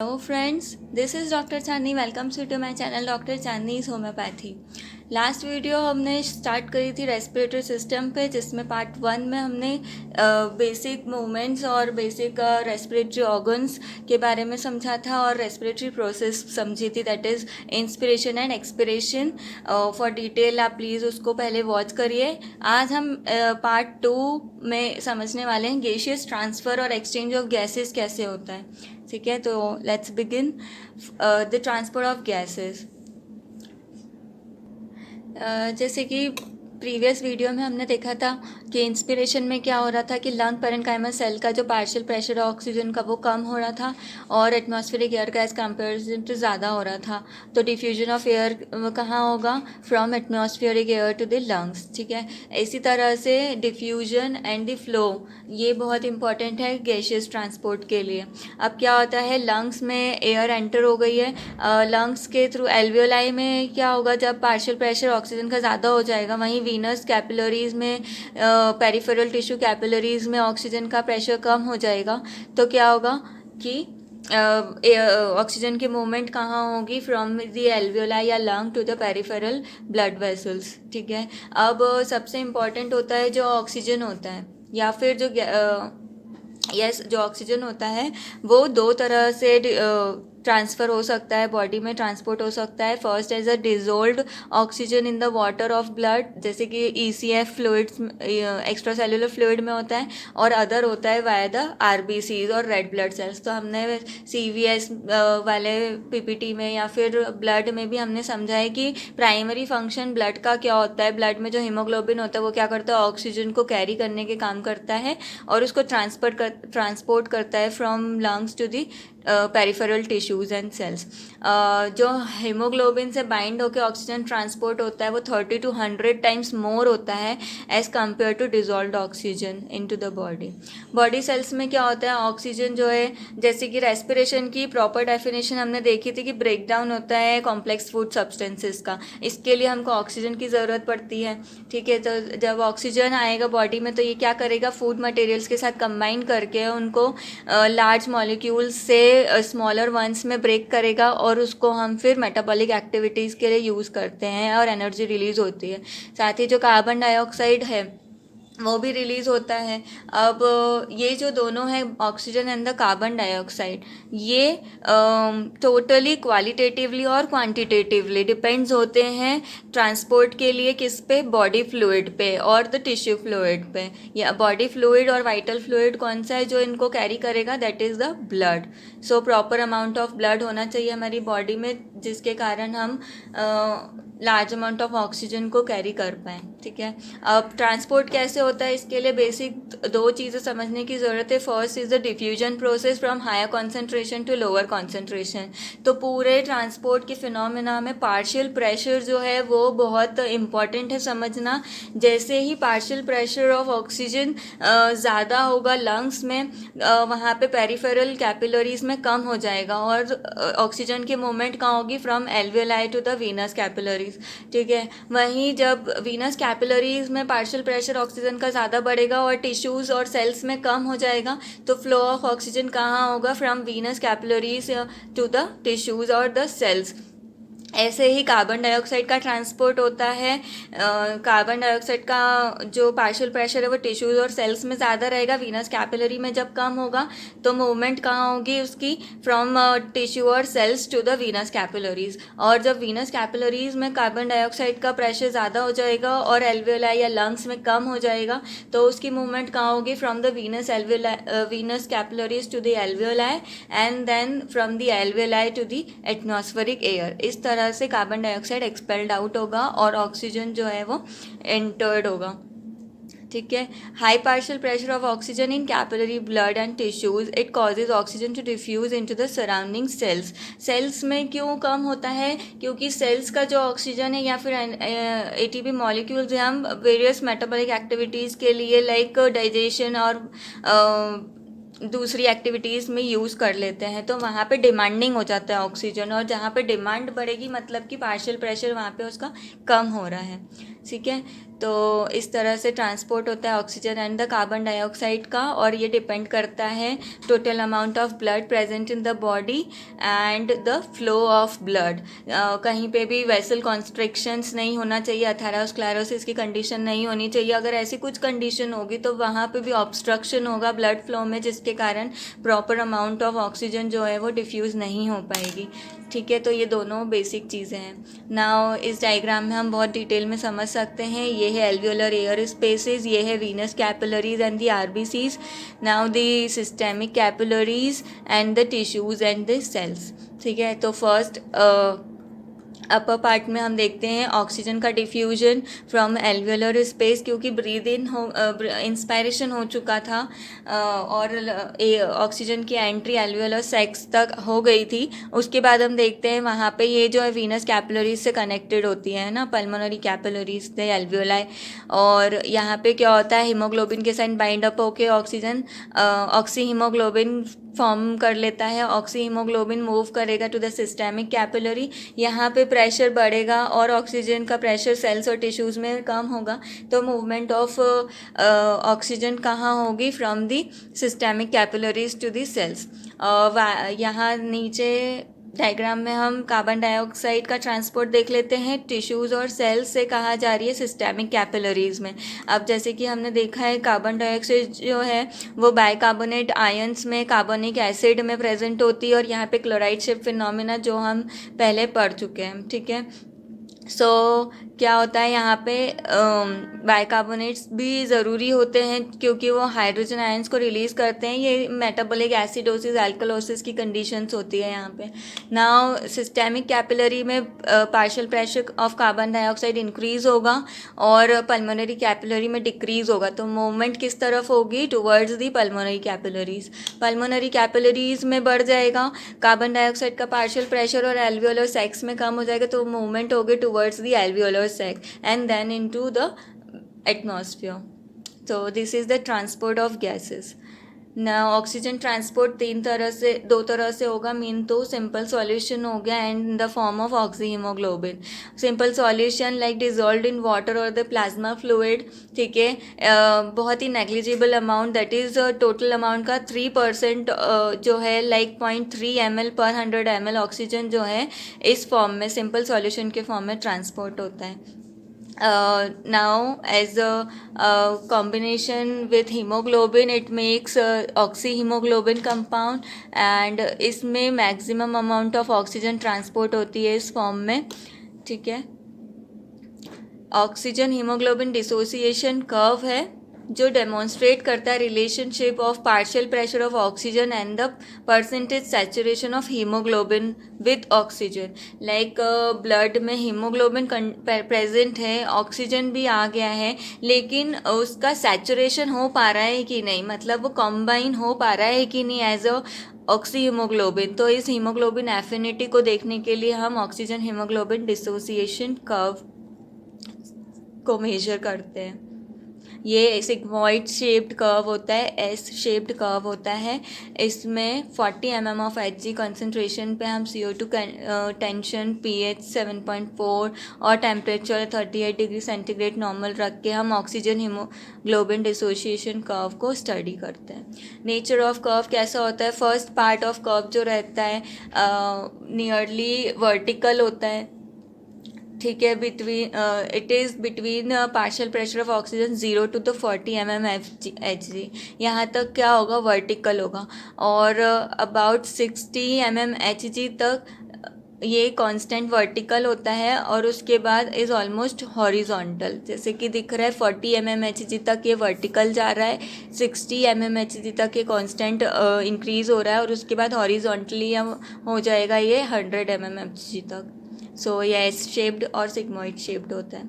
Hello friends, this is Dr. Chandni. Welcome to my channel Dr. Chandni's Homeopathy. Last video हमने start करी थी respiratory system पे, जिसमें part 1 में हमने बेसिक मूवमेंट्स और बेसिक रेस्पिरेटरी ऑर्गन्स के बारे में समझा था और रेस्पिरेटरी प्रोसेस समझी थी, that is inspiration and expiration. For detail आप प्लीज़ उसको पहले वॉच करिए. आज हम पार्ट 2 में समझने वाले हैं गैसियस ट्रांसफ़र और एक्सचेंज ऑफ गैसेस कैसे होता है. ठीक है, तो let's begin the transport of gases. जैसे कि प्रीवियस वीडियो में हमने देखा था कि इंस्पिरेशन में क्या हो रहा था कि लंग पेरेन्काइमल सेल का जो पार्शियल प्रेशर ऑक्सीजन का वो कम हो रहा था और एटमॉस्फेरिक एयर का एज कंपेरिजन टू ज़्यादा हो रहा था. तो डिफ्यूजन ऑफ एयर कहाँ होगा? From atmospheric air to the lungs. ठीक है, इसी तरह से डिफ्यूजन एंड द फ्लो ये बहुत इंपॉर्टेंट है गैसियस ट्रांसपोर्ट के लिए. अब क्या होता है, लंग्स में एयर एंटर हो गई है, लंग्स के थ्रू एल्वियोलाई में क्या होगा, जब पार्शियल प्रेशर ऑक्सीजन का ज़्यादा हो जाएगा, वहीं वीनस कैपिलरीज में पेरिफेरल टिश्यू कैपिलरीज में ऑक्सीजन का प्रेशर कम हो जाएगा. तो क्या होगा कि ऑक्सीजन की मूवमेंट कहाँ होगी? फ्रॉम द एल्वियोलाई या lung to the peripheral blood vessels. ठीक है, अब सबसे इम्पॉर्टेंट होता है जो ऑक्सीजन होता है या फिर जो जो ऑक्सीजन होता है वो दो तरह से ट्रांसफ़र हो सकता है, बॉडी में ट्रांसपोर्ट हो सकता है. First as a dissolved oxygen in the water of blood, जैसे कि ECF fluids extracellular fluid में होता है, और अदर होता है वाया द RBCs और रेड ब्लड सेल्स. तो हमने CVS वाले PPT में या फिर ब्लड में भी हमने समझा है कि प्राइमरी फंक्शन ब्लड का क्या होता है. ब्लड में जो हीमोग्लोबिन होता है वो क्या करता है? ऑक्सीजन को कैरी करने के काम करता है और उसको ट्रांसपोर्ट करता है from lungs to the peripheral tissues and cells. जो हीमोग्लोबिन से बाइंड होकर ऑक्सीजन ट्रांसपोर्ट होता है वो 30 to 100 टाइम्स मोर होता है as compared to dissolved oxygen into the body cells में क्या होता है, ऑक्सीजन जो है, जैसे कि रेस्पिरेशन की प्रॉपर डेफिनेशन हमने देखी थी कि ब्रेक डाउन होता है कॉम्प्लेक्स फूड सब्सटेंसेस का. इसके लिए हमको ऑक्सीजन की ज़रूरत पड़ती है. ठीक है, तो जब ऑक्सीजन आएगा बॉडी में तो ये क्या करेगा, फूड मटेरियल्स के साथ कंबाइन करके उनको लार्ज मॉलिक्यूल्स से स्मॉलर वंस में ब्रेक करेगा और उसको हम फिर मेटाबॉलिक एक्टिविटीज़ के लिए यूज़ करते हैं और एनर्जी रिलीज़ होती है. साथ ही जो कार्बन डाइऑक्साइड है वो भी रिलीज़ होता है. अब ये जो दोनों है, oxygen and the carbon dioxide, ये टोटली क्वालिटेटिवली और क्वांटिटेटिवली डिपेंड्स होते हैं ट्रांसपोर्ट के लिए किस पे? बॉडी फ्लूइड पे और द टिश्यू फ्लूइड पे. या बॉडी फ्लूइड और वाइटल फ्लूइड कौन सा है जो इनको कैरी करेगा? That is the blood. So proper amount of blood होना चाहिए हमारी बॉडी में, जिसके कारण हम लार्ज अमाउंट ऑफ ऑक्सीजन को कैरी कर पाएँ. ठीक है, अब ट्रांसपोर्ट कैसे होता है, इसके लिए बेसिक दो चीज़ें समझने की ज़रूरत है. First is the diffusion process from higher concentration to lower concentration. तो पूरे ट्रांसपोर्ट के फिनोमेना में पार्शियल प्रेशर जो है वो बहुत इंपॉर्टेंट है समझना. जैसे ही पार्शियल प्रेशर ऑफ ऑक्सीजन ज़्यादा होगा लंग्स में, वहाँ पे पेरिफेरल कैपिलरीज में कम हो जाएगा और ऑक्सीजन की मूवमेंट कहाँ होगी? From alveoli to the venous capillaries. ठीक है, वहीं जब वीनस कैपिलरीज में पार्शियल प्रेशर ऑक्सीजन का ज़्यादा बढ़ेगा और टिश्यूज़ और सेल्स में कम हो जाएगा, तो फ्लो ऑफ ऑक्सीजन कहाँ होगा? From venous capillaries to the tissues और द सेल्स. ऐसे ही कार्बन डाइऑक्साइड का ट्रांसपोर्ट होता है. कार्बन डाइऑक्साइड का जो पार्शियल प्रेशर है वो टिश्यूज़ और सेल्स में ज़्यादा रहेगा, वीनस कैपिलरी में जब कम होगा तो मूवमेंट कहाँ होगी उसकी? फ्रॉम टिश्यू और cells to the venous capillaries. और जब वीनस कैपिलरीज में कार्बन डाइऑक्साइड का प्रेशर ज़्यादा हो जाएगा और एल्वियोलाई या लंग्स में कम हो जाएगा तो उसकी मूवमेंट कहाँ होगी? From the venous capillaries to the alveoli and then from the alveoli to the atmospheric air. इस तरह से कार्बन डाइऑक्साइड एक्सपेल्ड आउट होगा और ऑक्सीजन जो है वो एंटर्ड होगा. ठीक है, high partial pressure of oxygen in capillary blood and tissues, it causes oxygen to diffuse into the surrounding cells. Cells में क्यों कम होता है? क्योंकि सेल्स का जो ऑक्सीजन है या फिर ATP मॉलिक्यूल्स है, हम वेरियस मेटाबॉलिक एक्टिविटीज़ के लिए लाइक डाइजेशन और दूसरी एक्टिविटीज़ में यूज़ कर लेते हैं. तो वहाँ पे डिमांडिंग हो जाता है ऑक्सीजन, और जहाँ पे डिमांड बढ़ेगी मतलब कि पार्शियल प्रेशर वहाँ पे उसका कम हो रहा है. ठीक है, तो इस तरह से ट्रांसपोर्ट होता है oxygen and the carbon dioxide का, और ये डिपेंड करता है total amount of blood present in the body and the flow of blood. कहीं पे भी वेसल कॉन्स्ट्रिक्शंस नहीं होना चाहिए, अथेरोस्क्लेरोसिस की कंडीशन नहीं होनी चाहिए। अगर ऐसी कुछ कंडीशन होगी तो वहाँ पे भी ऑब्स्ट्रक्शन होगा ब्लड फ्लो में, जिसके कारण प्रॉपर अमाउंट ऑफ ऑक्सीजन जो है वो डिफ्यूज़ नहीं हो पाएगी। ठीक है, तो ये दोनों बेसिक चीज़ें हैं। नाउ इस डायग्राम में हम बहुत डिटेल में समझ सकते हैं। ये है एल्वियोलर एयर स्पेसेस, ये है venous capillaries and the RBCs. Now the systemic capillaries and the tissues and the cells. ठीक है, तो फर्स्ट अपर पार्ट में हम देखते हैं ऑक्सीजन का डिफ्यूजन फ्रॉम एल्वियोलर स्पेस, क्योंकि ब्रीद इन हो इंस्पायरेशन हो चुका था और ऑक्सीजन की एंट्री एल्वियोलर सैक्स तक हो गई थी। उसके बाद हम देखते हैं वहाँ पे ये जो है वीनस कैपिलरीज से कनेक्टेड होती है ना, पल्मोनरी कैपिलरीज द एल्वियोलाई। और यहाँ पे क्या होता है, हीमोग्लोबिन के साथ बाइंड अप होके ऑक्सीजन ऑक्सी हीमोग्लोबिन फॉर्म कर लेता है। ऑक्सी हीमोग्लोबिन मूव करेगा टू द सिस्टेमिक कैपिलरी, यहाँ पे प्रेशर बढ़ेगा और ऑक्सीजन का प्रेशर सेल्स और टिश्यूज़ में कम होगा, तो मूवमेंट ऑफ ऑक्सीजन कहाँ होगी, from the systemic capillaries to the cells. यहाँ नीचे डायग्राम में हम कार्बन डाइऑक्साइड का ट्रांसपोर्ट देख लेते हैं, टिश्यूज़ और सेल्स से कहा जा रही है सिस्टेमिक कैपिलरीज में। अब जैसे कि हमने देखा है कार्बन डाइऑक्साइड जो है वो बाइकार्बोनेट आयंस में कार्बोनिक एसिड में प्रेजेंट होती है, और यहाँ पे क्लोराइड शिफ्ट फिनोमिना जो हम पहले पढ़ चुके हैं। ठीक है, सो क्या होता है यहाँ पे बाइकार्बोनेट्स भी ज़रूरी होते हैं क्योंकि वो हाइड्रोजन आयंस को रिलीज़ करते हैं। ये मेटाबॉलिक एसिडोसिस एल्कलोसिस की कंडीशंस होती है यहाँ पे। नाउ सिस्टेमिक कैपिलरी में partial pressure of carbon dioxide increase होगा और पल्मोनरी कैपिलरी में डिक्रीज होगा, तो मूवमेंट किस तरफ होगी, towards the pulmonary capillaries. Pulmonary capillaries में बढ़ जाएगा कार्बन डाइऑक्साइड का पार्शियल प्रेशर और एल्वियोलर सैक्स में कम हो जाएगा, तो मूवमेंट होगी towards the alveolar sac and then into the atmosphere. So this is the transport of gases. ना ऑक्सीजन ट्रांसपोर्ट दो तरह से होगा। मीन तो सिंपल सॉल्यूशन हो गया and in the form of oxy haemoglobin. Simple solution like dissolved in water और the plasma fluid. ठीक है, बहुत ही negligible amount, that is total amount का 3% जो है लाइक 0.3 ml पर 100 ml ऑक्सीजन जो है इस फॉर्म में सिंपल सॉल्यूशन के फॉर्म में ट्रांसपोर्ट होता है। Now as a combination with hemoglobin it makes oxyhemoglobin compound and इसमें maximum amount of oxygen transport होती है इस फॉर्म में। ठीक है, ऑक्सीजन हीमोग्लोबिन डिसोसिएशन कर्व है जो डेमोन्स्ट्रेट करता है relationship of partial pressure of oxygen and the percentage saturation of haemoglobin with oxygen. Like blood में हीमोग्लोबिन प्रेजेंट है, ऑक्सीजन भी आ गया है, लेकिन उसका सैचुरेशन हो पा रहा है कि नहीं, मतलब वो कॉम्बाइन हो पा रहा है कि नहीं एज अ ऑक्सी हीमोग्लोबिन। तो इस हीमोग्लोबिन एफिनिटी को देखने के लिए हम ऑक्सीजन हीमोग्लोबिन डिसोसिएशन कर्व को मेजर करते हैं। ये सिग्मॉइड शेप्ड कर्व होता है, एस शेप्ड कर्व होता है। इसमें 40 mm ऑफ Hg कंसनट्रेशन पे हम CO2 टेंशन, pH 7.4 और टेम्परेचर 38 डिग्री सेंटीग्रेड नॉर्मल रख के हम ऑक्सीजन हीमोग्लोबिन डिसोसिएशन कर्व को स्टडी करते हैं। नेचर ऑफ कर्व कैसा होता है, फर्स्ट पार्ट ऑफ कर्व जो रहता है नियरली वर्टिकल होता है। ठीक है, it is between partial pressure of oxygen 0 to the 40 mm Hg। यहाँ तक क्या होगा, वर्टिकल होगा, और अबाउट 60 mm Hg तक ये कांस्टेंट वर्टिकल होता है, और उसके बाद इज़ ऑलमोस्ट हॉरिजॉन्टल, जैसे कि दिख रहा है 40 mm Hg तक ये वर्टिकल जा रहा है, 60 mm Hg तक ये कांस्टेंट इंक्रीज़ हो रहा है, और उसके बाद हॉरिजॉन्टली हो जाएगा ये 100 mm Hg तक। सो ये एस शेप्ड और सिग्मॉइड शेप्ड होता है।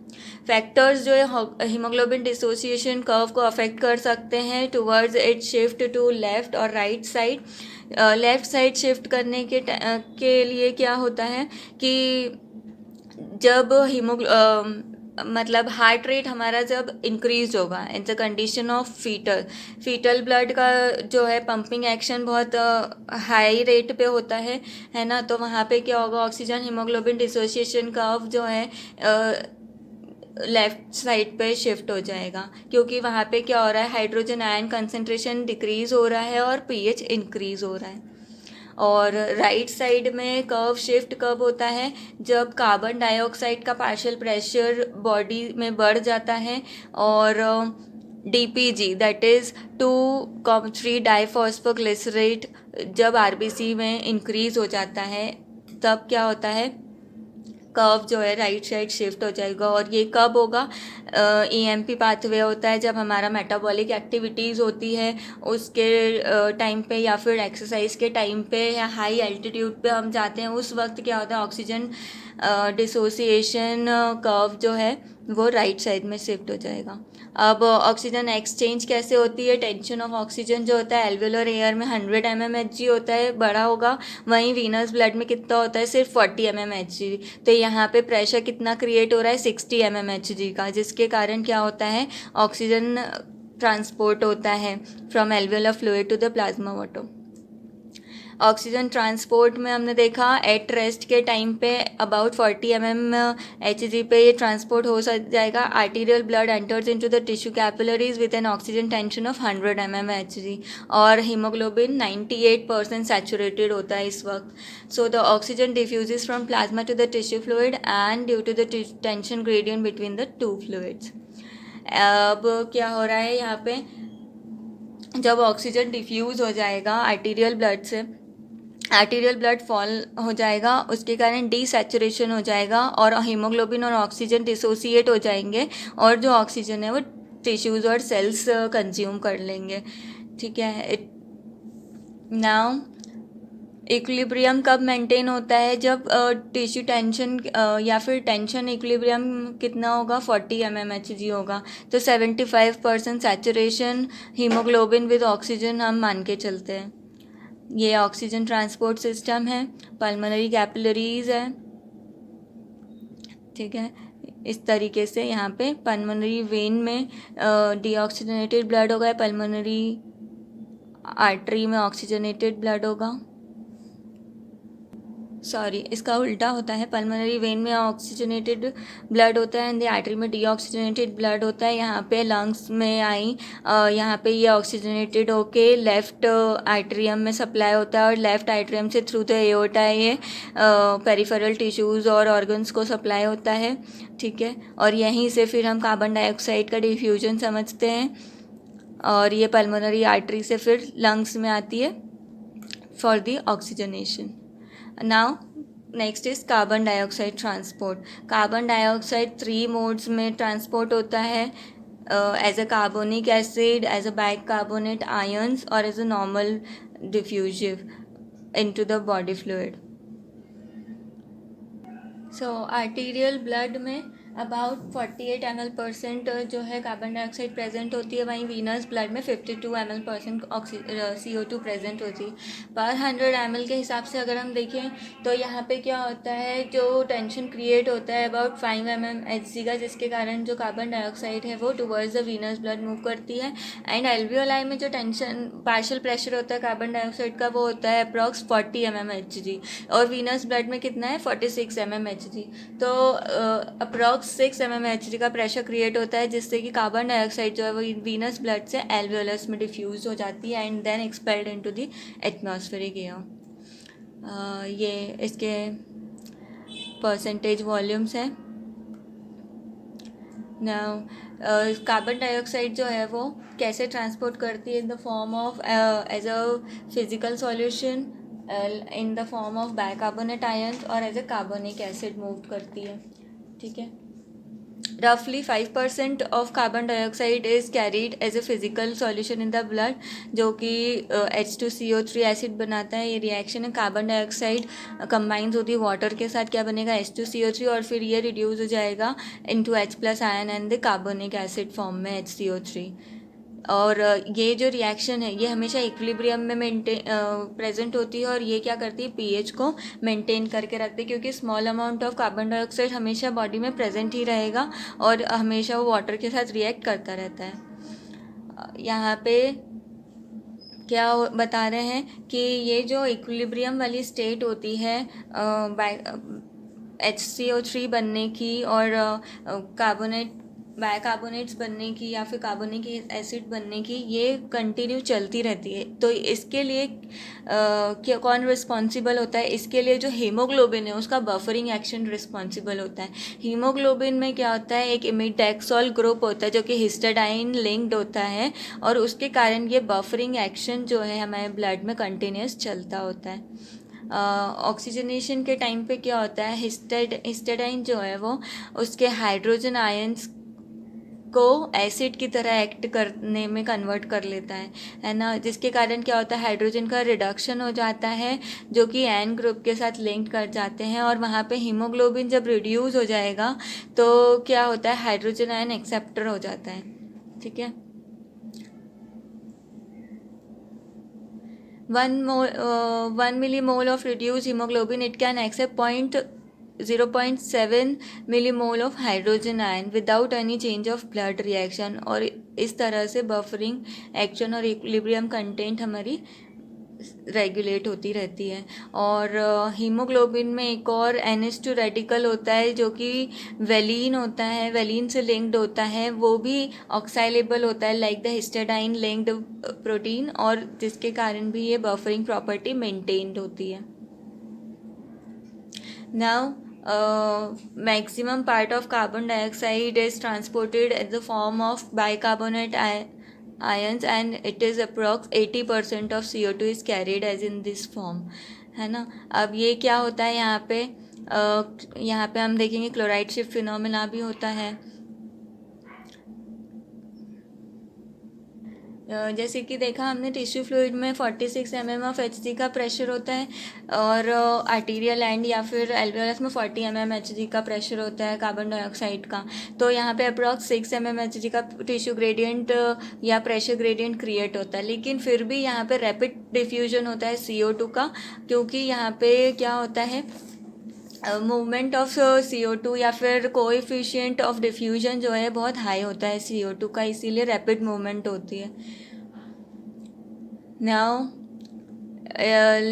फैक्टर्स जो है हीमोग्लोबिन डिसोसिएशन कर्व को अफेक्ट कर सकते हैं towards it shift to left और right side. Left side shift करने के लिए क्या होता है कि जब मतलब हार्ट रेट हमारा जब इंक्रीज होगा in the condition of fetal blood का जो है पंपिंग एक्शन बहुत हाई रेट पे होता है ना, तो वहाँ पे क्या होगा, ऑक्सीजन हीमोग्लोबिन डिसोसिएशन कर्व जो है लेफ़्ट साइड पे शिफ्ट हो जाएगा, क्योंकि वहाँ पे क्या हो रहा है, हाइड्रोजन आयन कंसंट्रेशन डिक्रीज़ हो रहा है और पीएच इंक्रीज़ हो रहा है। और राइट साइड में कर्व शिफ्ट कब होता है, जब कार्बन डाइऑक्साइड का पार्शियल प्रेशर बॉडी में बढ़ जाता है और डीपीजी दैट इज़ 2,3 डाइफॉस्फोग्लिसरेट जब आरबीसी में इंक्रीज़ हो जाता है, तब क्या होता है, कर्व जो है राइट साइड शिफ्ट हो जाएगा। और ये कब होगा, ईएमपी पाथवे होता है जब हमारा मेटाबॉलिक एक्टिविटीज़ होती है उसके टाइम पे, या फिर एक्सरसाइज के टाइम पे, या हाई एल्टीट्यूड पे हम जाते हैं, उस वक्त क्या होता है, ऑक्सीजन डिसोसिएशन कर्व जो है वो राइट साइड में शिफ्ट हो जाएगा। अब ऑक्सीजन एक्सचेंज कैसे होती है, टेंशन ऑफ ऑक्सीजन जो होता है एल्वेोलर एयर में 100 mmHg होता है, बड़ा होगा, वहीं वीनस ब्लड में कितना होता है, सिर्फ 40 mmHg। तो यहाँ पे प्रेशर कितना क्रिएट हो रहा है, 60 mmHg का, जिसके कारण क्या होता है, ऑक्सीजन ट्रांसपोर्ट होता है from alveolar fluid to the plasma water. Oxygen transport में हमने देखा एट रेस्ट के टाइम पे अबाउट 40 mmHg पे ये ट्रांसपोर्ट हो जाएगा। Arterial blood enters into the tissue capillaries with an oxygen tension of 100 mmHg और हीमोग्लोबिन 98% सैचुरेटेड होता है इस वक्त। So the oxygen diffuses from plasma to the tissue fluid and due to the tension gradient between the to fluids. अब क्या हो रहा है यहाँ पे, जब ऑक्सीजन डिफ्यूज़ हो जाएगा आर्टीरियल ब्लड से, आर्टीरियल ब्लड फॉल हो जाएगा, उसके कारण डीसैचुरेशन हो जाएगा और हीमोग्लोबिन और ऑक्सीजन डिसोसिएट हो जाएंगे और जो ऑक्सीजन है वो टिश्यूज़ और सेल्स कंज्यूम कर लेंगे। ठीक है, नाउ इक्विलिब्रियम कब मेंटेन होता है, जब टिश्यू टेंशन या फिर टेंशन इक्विलिब्रियम कितना होगा, 40 mmHg होगा। तो 75% सैचुरेशन हीमोग्लोबिन विद ऑक्सीजन हम मान के चलते हैं। ये ऑक्सीजन ट्रांसपोर्ट सिस्टम है, पल्मोनरी कैपिलरीज है। ठीक है, इस तरीके से यहाँ पे पल्मोनरी वेन में डीऑक्सीजनेटेड ब्लड होगा, पल्मोनरी आर्टरी में ऑक्सीजनेटेड ब्लड होगा, सॉरी इसका उल्टा होता है, पल्मोनरी वेन में ऑक्सीजनेटेड ब्लड होता है एंड आर्टरी में डीऑक्सीजनेटेड ब्लड होता है। यहाँ पे लंग्स में आई, यहाँ पे ये ऑक्सीजनेटेड होके लेफ़्ट आर्टरियम में सप्लाई होता है और लेफ़्ट आर्टरियम से थ्रू द एओर्टा ये पेरिफेरल टिश्यूज़ और ऑर्गन्स को सप्लाई होता है। ठीक है, और यहीं से फिर हम कार्बन डाइऑक्साइड का डिफ्यूजन समझते हैं और ये पल्मोनरी आर्टरी से फिर लंग्स में आती है for the oxygenation. Now next is carbon dioxide transport. Carbon dioxide 3 modes में ट्रांसपोर्ट होता है, as a carbonic acid, as a bicarbonate ions और as a normal diffusive into the body fluid. So arterial blood में about 48 ml% जो है carbon dioxide present होती है, वहीं वीनस ब्लड में 52 ml% CO2 प्रेजेंट होती है। पर 100 ml के हिसाब से अगर हम देखें तो यहाँ पे क्या होता है, जो टेंशन क्रिएट होता है अबाउट 5 mmHg का, जिसके कारण जो कार्बन डाइऑक्साइड है वो towards the venous blood move करती है। एंड एल्वियोलाई में जो टेंशन पार्शियल प्रेशर होता है कार्बन डाइऑक्साइड का वो होता है अप्रॉक्स 40 mmHg और वीनस ब्लड में कितना है 46 mmHg। तो अप्रॉक्स 6 mmHg का प्रेशर क्रिएट होता है, जिससे कि कार्बन डाइऑक्साइड जो है वो वीनस ब्लड से एल्वियोलस में डिफ्यूज हो जाती है and then expelled into the atmospheric air. ये इसके परसेंटेज वॉल्यूम्स हैं। नाउ कार्बन डाइऑक्साइड जो है वो कैसे ट्रांसपोर्ट करती है, in the form of as a physical solution, in the form of bicarbonate ions और as a carbonic acid move करती है। ठीक है, रफली 5% of carbon dioxide is carried as a physical solution in the blood, जो कि H2CO3 acid बनाता है। ये रिएक्शन है, कार्बन डाइऑक्साइड कंबाइंस होती है वाटर के साथ, क्या बनेगा H2CO3 और फिर ये रिड्यूस हो जाएगा into H+ ion and the carbonic acid form में HCO3। और ये जो रिएक्शन है ये हमेशा इक्विलिब्रियम में प्रेजेंट होती है और ये क्या करती है, पीएच को मेंटेन करके रखती है, क्योंकि small amount of carbon dioxide हमेशा बॉडी में प्रेजेंट ही रहेगा और हमेशा वो वाटर के साथ रिएक्ट करता रहता है। यहाँ पे क्या बता रहे हैं कि ये जो इक्विलिब्रियम वाली स्टेट होती है HCO3 बनने की और कार्बोनेट बाइकार्बोनेट्स बनने की या फिर कार्बोनिक एसिड बनने की, ये कंटिन्यू चलती रहती है। तो इसके लिए क्या कौन रिस्पॉन्सिबल होता है? इसके लिए जो हीमोग्लोबिन है उसका बफरिंग एक्शन रिस्पॉन्सिबल होता है। हीमोग्लोबिन में क्या होता है, एक इमिडैक्सोल ग्रुप होता है जो कि हिस्टाडाइन लिंक्ड होता है, और उसके कारण ये बफरिंग एक्शन जो है हमारे ब्लड में कंटिन्यूस चलता होता है। ऑक्सीजनेशन के टाइम पे क्या होता है, हिस्टाडाइन जो है वो उसके हाइड्रोजन आयंस को एसिड की तरह एक्ट करने में कन्वर्ट कर लेता है ना, जिसके कारण क्या होता है, हाइड्रोजन का रिडक्शन हो जाता है जो कि एन ग्रुप के साथ लिंक कर जाते हैं, और वहाँ पे हीमोग्लोबिन जब रिड्यूस हो जाएगा तो क्या होता है, हाइड्रोजन आयन एक्सेप्टर हो जाता है। ठीक है, 1 millimole of reduced hemoglobin, it can accept 0.7 millimole of hydrogen ion without any change of blood reaction, और इस तरह से बफरिंग एक्शन और इक्विलिब्रियम कंटेंट हमारी रेगुलेट होती रहती है। और हीमोग्लोबिन में एक और NH2 रेडिकल होता है जो कि वेलिन होता है, वेलिन से लिंक्ड होता है, वो भी ऑक्साइलेबल होता है लाइक द हिस्टाडाइन लिंक्ड प्रोटीन, और जिसके कारण भी ये बफरिंग प्रॉपर्टी मेंटेन्ड होती है। Now maximum part of carbon dioxide is transported in the form of bicarbonate ions, and it is approx 80% of CO2 is carried as in this form, है ना। अब ये क्या होता है यहाँ पे हम देखेंगे क्लोराइड शिफ्ट फिनोमेना भी होता है। जैसे कि देखा हमने टिश्यू फ्लूइड में 46 mm ऑफ Hg का प्रेशर होता है, और आर्टीरियल एंड या फिर एल्वेओलस में 40 mm Hg का प्रेशर होता है कार्बन डाइऑक्साइड का। तो यहाँ पे अप्रॉक्स 6 mm Hg का टिश्यू ग्रेडियंट या प्रेशर ग्रेडियंट क्रिएट होता है, लेकिन फिर भी यहाँ पे रैपिड डिफ्यूजन होता है CO2 का, क्योंकि यहाँ पे क्या होता है, मूवमेंट ऑफ CO2 या फिर कोएफिशिएंट ऑफ डिफ्यूजन जो है बहुत हाई होता है CO2 का, इसीलिए रैपिड मूवमेंट होती है। Now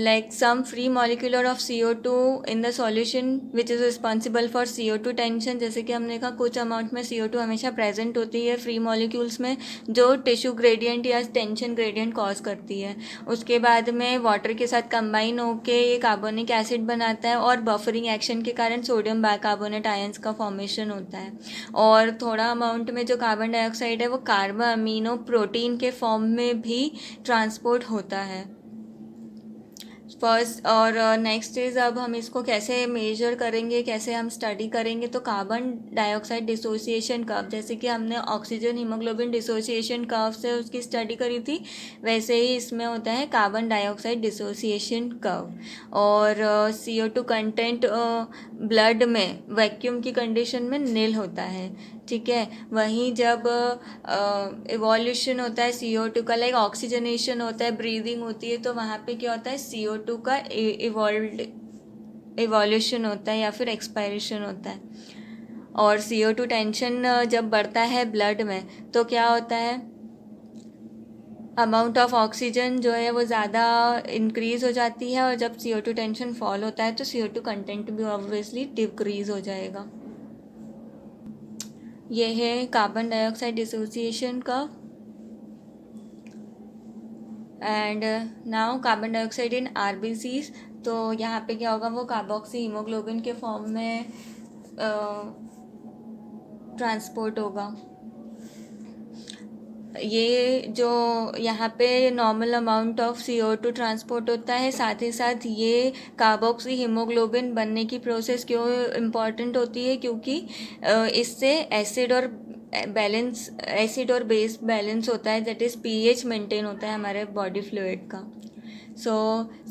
like some free molecular of CO2 in the solution which is responsible for CO2 tension, जैसे कि हमने कहा कुछ अमाउंट में CO2 हमेशा प्रेजेंट होती है फ्री मॉलिक्यूल्स में जो टिश्यू ग्रेडियंट या टेंशन ग्रेडियंट कॉज करती है। उसके बाद में वाटर के साथ कंबाइन होके ये कार्बोनिक एसिड बनाता है, और बफरिंग एक्शन के कारण सोडियम बाइकार्बोनेट आयंस का फॉर्मेशन होता है। और थोड़ा अमाउंट में जो कार्बन डाइऑक्साइड है वो कार्बन अमीनो प्रोटीन के फॉर्म में भी ट्रांसपोर्ट होता है फर्स्ट। और नेक्स्ट इज़ अब हम इसको कैसे मेजर करेंगे, कैसे हम स्टडी करेंगे, तो कार्बन डाइऑक्साइड डिसोसिएशन कर्व, जैसे कि हमने ऑक्सीजन हीमोग्लोबिन डिसोसिएशन कर्व से उसकी स्टडी करी थी, वैसे ही इसमें होता है कार्बन डाइऑक्साइड डिसोसिएशन कर्व। और CO2 कंटेंट ब्लड में वैक्यूम की कंडीशन में नील होता है। ठीक है, वहीं जब इवोल्यूशन होता है CO2 का, लाइक ऑक्सीजनेशन होता है, ब्रीदिंग होती है, तो वहाँ पे क्या होता है, CO2 का इवोल्यूशन होता है या फिर एक्सपायरेशन होता है। और CO2 टेंशन जब बढ़ता है ब्लड में तो क्या होता है, अमाउंट ऑफ ऑक्सीजन जो है वो ज़्यादा इंक्रीज़ हो जाती है, और जब CO2 टेंशन फॉल होता है तो CO2 कंटेंट भी ऑब्वियसली डिक्रीज़ हो जाएगा। ये है कार्बन डाइऑक्साइड डिसोसिएशन का। And now carbon dioxide in RBCs, तो यहाँ पे क्या होगा, वो कार्बोक्सी हीमोग्लोबिन के फॉर्म में ट्रांसपोर्ट होगा। ये जो यहाँ पे normal amount of CO2 transport होता है, साथ ही साथ ये कार्बोक्सी हीमोग्लोबिन बनने की प्रोसेस क्यों इम्पॉर्टेंट होती है, क्योंकि इससे एसिड और बेस बैलेंस होता है, दैट इज़ pH मेंटेन होता है हमारे बॉडी फ्लूइड का। सो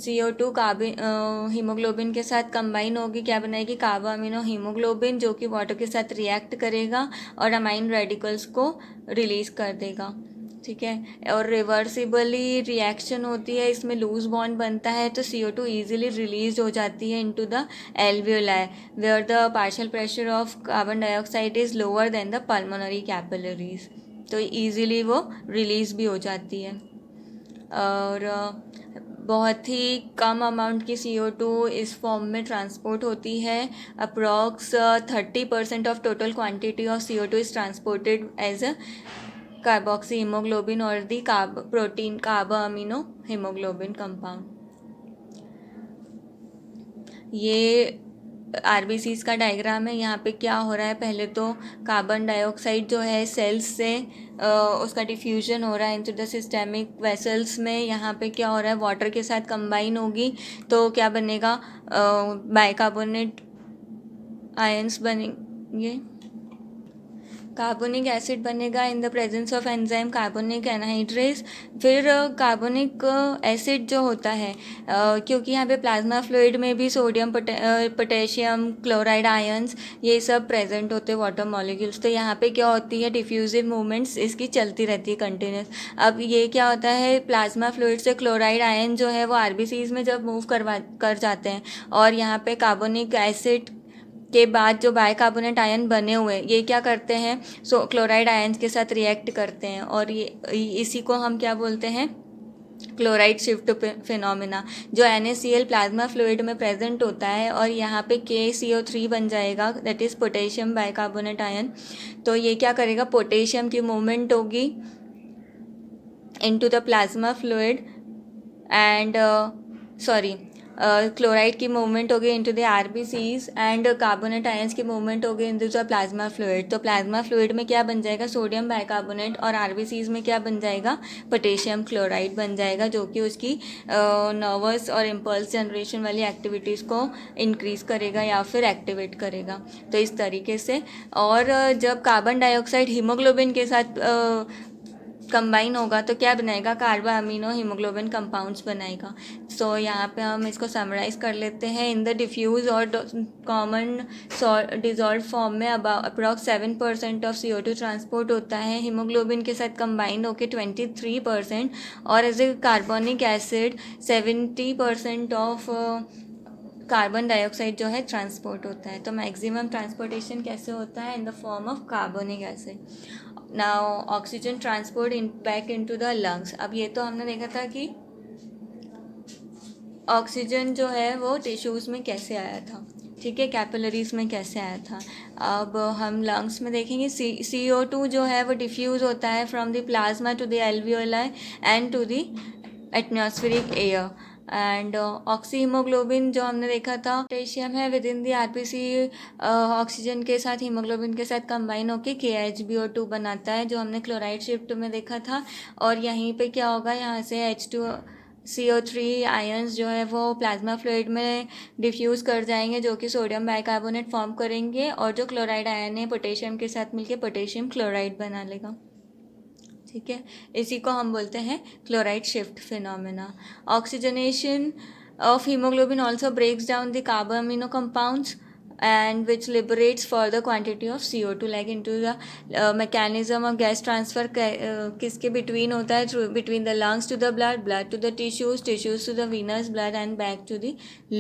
CO2 कार्बन हीमोग्लोबिन के साथ कंबाइन होगी, क्या बनाएगी, कार्बो अमीनो हीमोग्लोबिन, जो कि वाटर के साथ रिएक्ट करेगा और अमाइन रेडिकल्स को रिलीज़ कर देगा। ठीक है, और रिवर्सिबली रिएक्शन होती है, इसमें लूज बॉन्ड बनता है, तो CO2 ईजिली रिलीज हो जाती है into the alveoli where the partial pressure of carbon dioxide is lower than the pulmonary capillaries, तो ईजिली वो रिलीज भी हो जाती है। और बहुत ही कम अमाउंट की CO2 इस फॉर्म में ट्रांसपोर्ट होती है। Approx 30% of total quantity of CO2 is transported as a carboxy haemoglobin और the protein carbo amino haemoglobin compound. ये RBCs का डायग्राम है। यहाँ पे क्या हो रहा है, पहले तो कार्बन डाइऑक्साइड जो है सेल्स से उसका डिफ्यूजन हो रहा है इनटू द सिस्टेमिक वेसल्स में। यहाँ पे क्या हो रहा है, वाटर के साथ कंबाइन होगी तो क्या बनेगा, बाइकार्बोनेट आयंस बनेंगे, कार्बोनिक एसिड बनेगा in the presence of enzyme carbonic anhydrase. फिर कार्बोनिक एसिड जो होता है, क्योंकि यहाँ पे प्लाज्मा फ्लूइड में भी सोडियम पोटेशियम क्लोराइड आयंस ये सब प्रेजेंट होते हैं वाटर मॉलिक्यूल्स, तो यहाँ पे क्या होती है, डिफ्यूजिव मूवमेंट्स इसकी चलती रहती है कंटिन्यूस। अब ये क्या होता है, प्लाज्मा फ्लूइड से क्लोराइड आयन जो है वो RBCs में जब मूव कर जाते हैं और यहाँ पे कार्बोनिक एसिड के बाद जो बाइकार्बोनेट आयन बने हुए ये क्या करते हैं, क्लोराइड आयंस के साथ रिएक्ट करते हैं और ये इसी को हम क्या बोलते हैं, क्लोराइड शिफ्ट फिनोमिना। जो NaCl प्लाज्मा फ्लूइड में प्रेजेंट होता है और यहाँ पे KCO3 बन जाएगा, that is potassium bicarbonate ion. तो ये क्या करेगा, पोटेशियम की मूवमेंट होगी into the plasma fluid and chloride की मूवमेंट होगी into the RBCs and carbonate ions की मूवमेंट होगी इनटू द प्लाज्मा फ्लूइड। तो प्लाज्मा फ्लूइड में क्या बन जाएगा, सोडियम बाइकार्बोनेट, और RBCs में क्या बन जाएगा, पोटेशियम क्लोराइड बन जाएगा, जो कि उसकी नर्वस और इम्पल्स जनरेशन वाली एक्टिविटीज़ को इंक्रीज़ करेगा या फिर एक्टिवेट करेगा। तो इस तरीके से, और जब कार्बन डाइऑक्साइड हीमोग्लोबिन के साथ कंबाइन होगा तो क्या बनाएगा, कार्बो अमीनो हीमोग्लोबिन कंपाउंड्स बनाएगा। सो यहाँ पे हम इसको समराइज़ कर लेते हैं। इन द डिफ्यूज और कॉमन डिजॉल्व फॉर्म में अप्रॉक्स 7% ऑफ CO2 ट्रांसपोर्ट होता है हीमोग्लोबिन के साथ कंबाइन होकर 23%, और as a carbonic acid 70% of carbon dioxide जो है ट्रांसपोर्ट होता है। तो मैक्सिमम ट्रांसपोर्टेशन कैसे होता है, in the form of carbonic acid. Now oxygen transport back into the lungs. अब ये तो हमने देखा था कि ऑक्सीजन जो है वो टिश्यूज़ में कैसे आया था, ठीक है, कैपिलरीज में कैसे आया था। अब हम लंग्स में देखेंगे, CO2 जो है वो डिफ्यूज़ होता है from the plasma to the alveoli and to the atmospheric air. And oxyhaemoglobin जो हमने देखा था, पोटेशियम है within the RBC, oxygen के साथ हीमोग्लोबिन के साथ कंबाइन होकर KHBO2 बनाता है, जो हमने क्लोराइड शिफ्ट में देखा था। और यहीं पे क्या होगा, यहाँ से H2CO3 आयंस जो है वो प्लाज्मा फ्लूइड में डिफ्यूज़ कर जाएंगे, जो कि सोडियम बाइकार्बोनेट फॉर्म करेंगे, और जो क्लोराइड आयन है पोटेशियम के साथ मिलके पोटेशियम क्लोराइड बना लेगा, ठीक है। इसी को हम बोलते हैं chloride shift phenomena. Oxygenation of haemoglobin also breaks down the carbo amino compounds and which liberates further quantity of CO2 like into the mechanism of gas transfer किसके between होता है, through between the lungs to the blood, blood to the tissues, tissues to the venous blood and back to the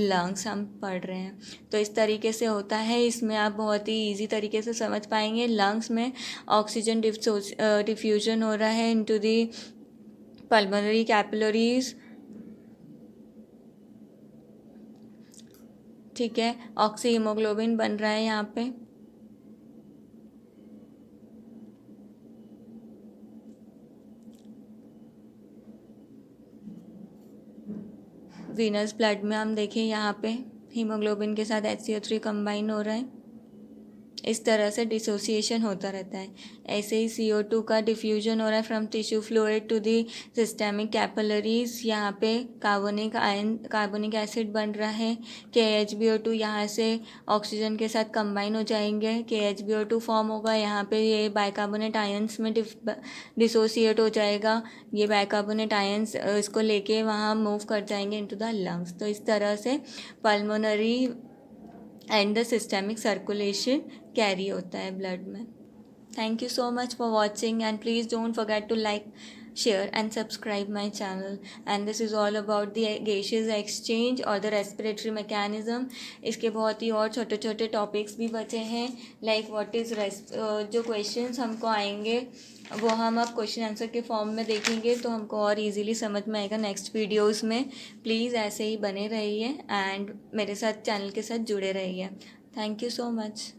lungs हम पढ़ रहे हैं। तो इस तरीके से होता है, इसमें आप बहुत ही ईजी तरीके से समझ पाएंगे। लंग्स में ऑक्सीजन डिफ्यूजन हो रहा है into the pulmonary capillaries, ठीक है, ऑक्सी हीमोग्लोबिन बन रहा है यहाँ पे। वीनस ब्लड में हम देखें, यहाँ पे हीमोग्लोबिन के साथ HCO3 कंबाइन हो रहा है, इस तरह से डिसोसिएशन होता रहता है। ऐसे ही CO2 का डिफ्यूजन हो रहा है from tissue fluid to the systemic capillaries. यहाँ पे कार्बोनिक एसिड बन रहा है। KHBO2 यहाँ से ऑक्सीजन के साथ कंबाइन हो जाएंगे, KHBO2 फॉर्म होगा, यहाँ पे ये बाइकार्बोनेट आयंस में डिसोसिएट हो जाएगा। ये बाइकार्बोनेट आयंस इसको लेके वहाँ मूव कर जाएंगे इनटू द लंग्स। तो इस तरह से pulmonary and the systemic circulation carry होता है ब्लड में। Thank you so much for watching and please don't forget to like share and subscribe my channel. And this is all about the gaseous exchange और the respiratory mechanism. इसके बहुत ही और छोटे छोटे topics भी बचे हैं, लाइक व्हाट इज़ जो क्वेश्चंस हमको आएंगे वो हम अब क्वेश्चन आंसर के फॉर्म में देखेंगे, तो हमको और इजीली समझ में आएगा नेक्स्ट वीडियोस में. प्लीज़ ऐसे ही बने रहिए एंड मेरे साथ चैनल के साथ जुड़े रहिए. Thank you so much.